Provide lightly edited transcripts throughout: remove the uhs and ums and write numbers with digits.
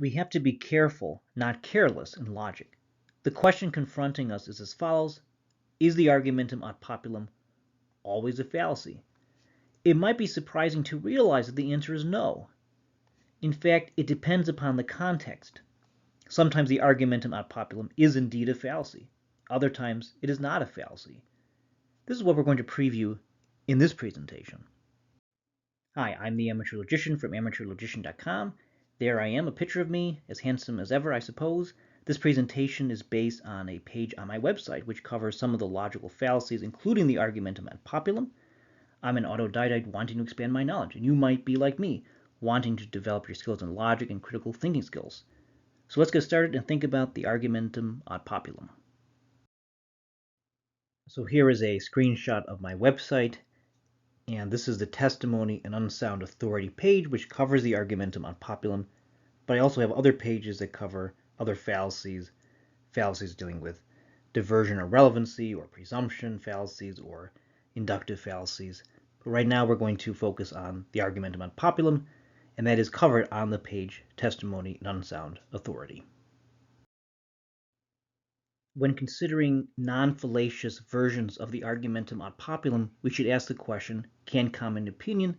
We have to be careful, not careless, in logic. The question confronting us is as follows: is the argumentum ad populum always a fallacy? It might be surprising to realize that the answer is no. In fact, it depends upon the context. Sometimes the argumentum ad populum is indeed a fallacy. Other times it is not a fallacy. This is what we're going to preview in this presentation. Hi, I'm the Amateur Logician from amateurlogician.com. There I am, a picture of me, as handsome as ever, I suppose. This presentation is based on a page on my website which covers some of the logical fallacies, including the argumentum ad populum. I'm an autodidact wanting to expand my knowledge, and you might be like me, wanting to develop your skills in logic and critical thinking skills. So let's get started and think about the argumentum ad populum. So here is a screenshot of my website, and this is the testimony and unsound authority page, which covers the argumentum ad populum, but I also have other pages that cover other fallacies dealing with diversion or relevancy, or presumption fallacies, or inductive fallacies. But right now we're going to focus on the argumentum ad populum, and that is covered on the page testimony and unsound authority. When considering non-fallacious versions of the argumentum ad populum, we should ask the question, can common opinion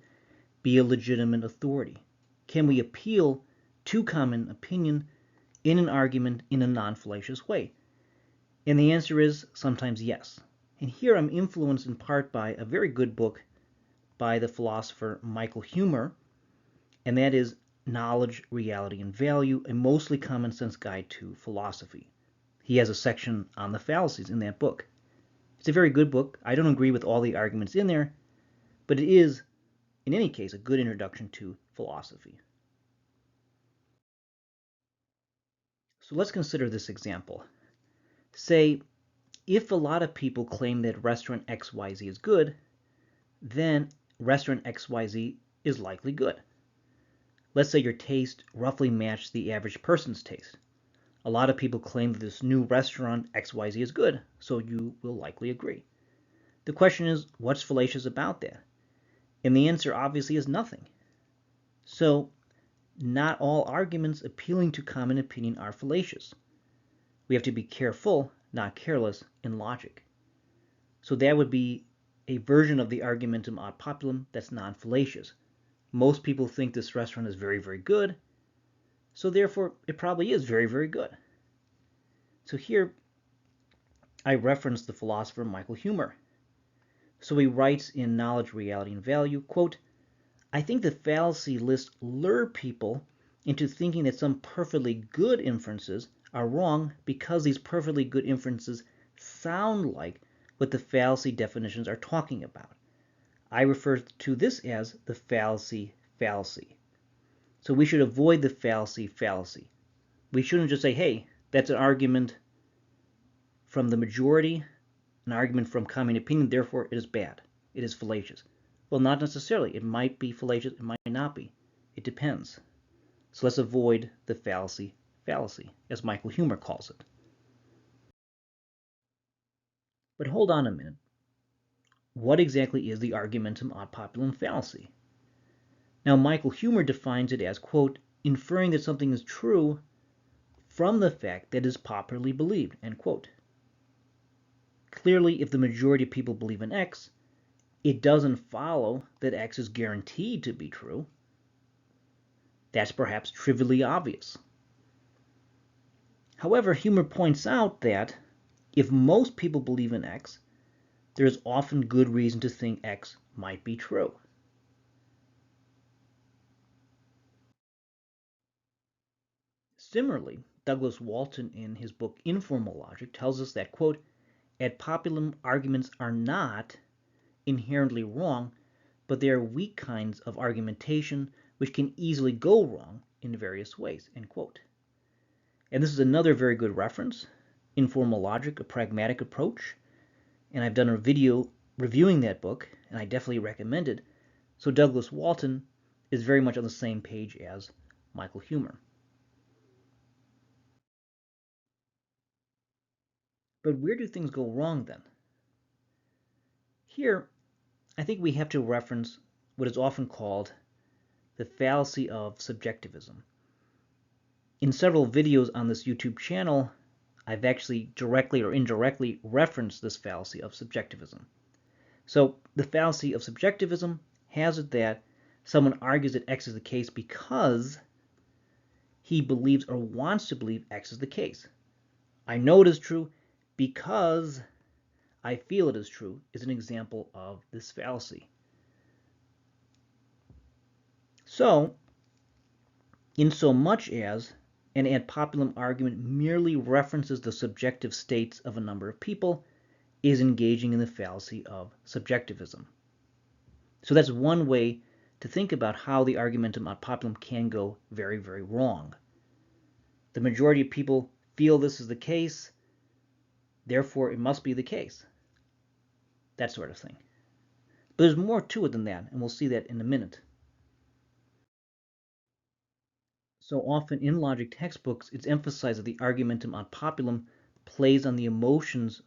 be a legitimate authority? Can we appeal to common opinion in an argument in a non-fallacious way? And the answer is sometimes yes. And here I'm influenced in part by a very good book by the philosopher Michael Huemer, and that is Knowledge, Reality, and Value, a mostly common sense guide to philosophy. He has a section on the fallacies in that book. It's a very good book. I don't agree with all the arguments in there, but it is, in any case, a good introduction to philosophy. So let's consider this example. Say, if a lot of people claim that restaurant XYZ is good, then restaurant XYZ is likely good. Let's say your taste roughly matched the average person's taste. A lot of people claim that this new restaurant XYZ is good, so you will likely agree. The question is, what's fallacious about that? And the answer obviously is nothing. So, not all arguments appealing to common opinion are fallacious. We have to be careful, not careless, in logic. So that would be a version of the argumentum ad populum that's non-fallacious. Most people think this restaurant is very, very good, so therefore it probably is very, very good. So here I reference the philosopher Michael Huemer. So he writes in Knowledge, Reality, and Value, quote, I think the fallacy lists lure people into thinking that some perfectly good inferences are wrong because these perfectly good inferences sound like what the fallacy definitions are talking about. I refer to this as the fallacy fallacy. So we should avoid the fallacy fallacy. We shouldn't just say, hey, that's an argument from the majority, an argument from common opinion, therefore it is bad. It is fallacious. Well, not necessarily. It might be fallacious, it might not be. It depends. So let's avoid the fallacy fallacy, as Michael Huemer calls it. But hold on a minute. What exactly is the argumentum ad populum fallacy? Now, Michael Huemer defines it as, quote, inferring that something is true from the fact that it is popularly believed, end quote. Clearly, if the majority of people believe in X, it doesn't follow that X is guaranteed to be true. That's perhaps trivially obvious. However, Huemer points out that if most people believe in X, there is often good reason to think X might be true. Similarly, Douglas Walton in his book Informal Logic tells us that, quote, ad populum arguments are not inherently wrong, but they are weak kinds of argumentation which can easily go wrong in various ways, end quote. And this is another very good reference, Informal Logic, a Pragmatic Approach, and I've done a video reviewing that book, and I definitely recommend it. So Douglas Walton is very much on the same page as Michael Huemer. But where do things go wrong then? Here, I think we have to reference what is often called the fallacy of subjectivism. In several videos on this YouTube channel, I've actually directly or indirectly referenced this fallacy of subjectivism. So the fallacy of subjectivism has it that someone argues that X is the case because he believes or wants to believe X is the case. I know it is true because I feel it is true is an example of this fallacy. So, in so much as an ad populum argument merely references the subjective states of a number of people, is engaging in the fallacy of subjectivism. So that's one way to think about how the argumentum ad populum can go very, very wrong. The majority of people feel this is the case, therefore it must be the case. That sort of thing. But there's more to it than that, and we'll see that in a minute. So often in logic textbooks, it's emphasized that the argumentum ad populum plays on the emotions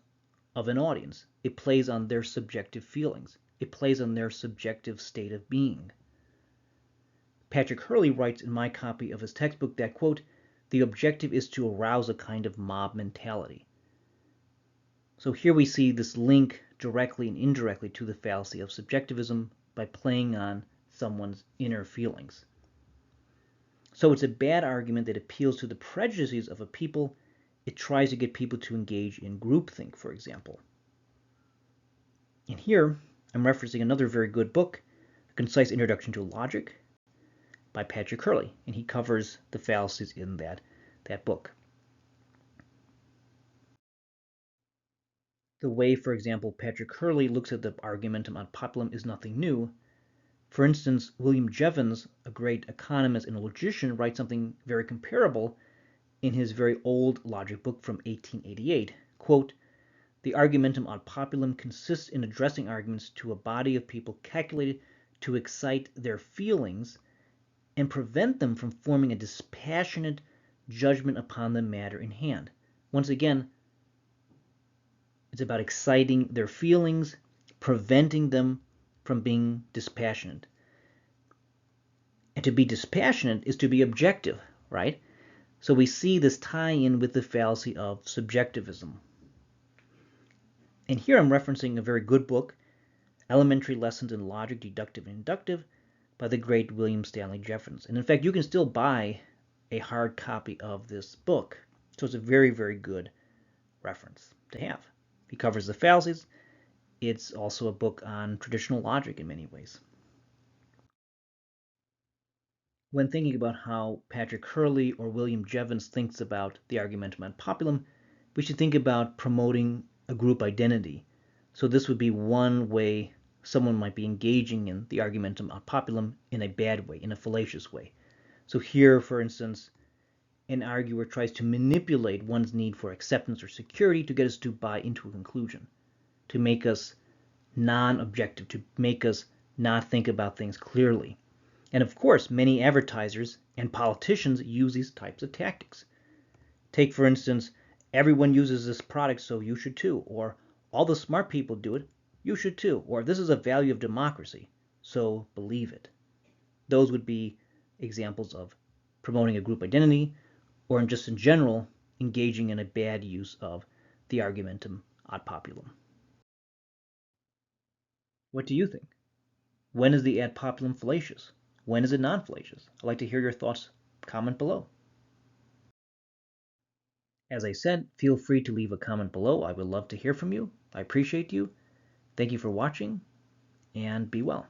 of an audience. It plays on their subjective feelings. It plays on their subjective state of being. Patrick Hurley writes in my copy of his textbook that, quote, the objective is to arouse a kind of mob mentality. So here we see this link directly and indirectly to the fallacy of subjectivism by playing on someone's inner feelings. So it's a bad argument that appeals to the prejudices of a people. It tries to get people to engage in groupthink, for example. And here I'm referencing another very good book, A Concise Introduction to Logic by Patrick Hurley, and he covers the fallacies in that book. The way, for example, Patrick Hurley looks at the argumentum ad populum is nothing new. For instance, William Jevons, a great economist and logician, writes something very comparable in his very old logic book from 1888. Quote, the argumentum ad populum consists in addressing arguments to a body of people calculated to excite their feelings and prevent them from forming a dispassionate judgment upon the matter in hand. Once again, it's about exciting their feelings, preventing them from being dispassionate. And to be dispassionate is to be objective, right? So we see this tie-in with the fallacy of subjectivism. And here I'm referencing a very good book, Elementary Lessons in Logic, Deductive and Inductive, by the great William Stanley Jevons. And in fact, you can still buy a hard copy of this book. So it's a very, very good reference to have. He covers the fallacies. It's also a book on traditional logic in many ways. When thinking about how Patrick Hurley or William Jevons thinks about the argumentum ad populum, we should think about promoting a group identity. So this would be one way someone might be engaging in the argumentum ad populum in a bad way, in a fallacious way. So here, for instance, an arguer tries to manipulate one's need for acceptance or security to get us to buy into a conclusion, to make us non-objective, to make us not think about things clearly. And of course, many advertisers and politicians use these types of tactics. Take, for instance, everyone uses this product, so you should too. Or all the smart people do it, you should too. Or this is a value of democracy, so believe it. Those would be examples of promoting a group identity, or just in general, engaging in a bad use of the argumentum ad populum. What do you think? When is the ad populum fallacious? When is it non-fallacious? I'd like to hear your thoughts. Comment below. As I said, feel free to leave a comment below. I would love to hear from you. I appreciate you. Thank you for watching, and be well.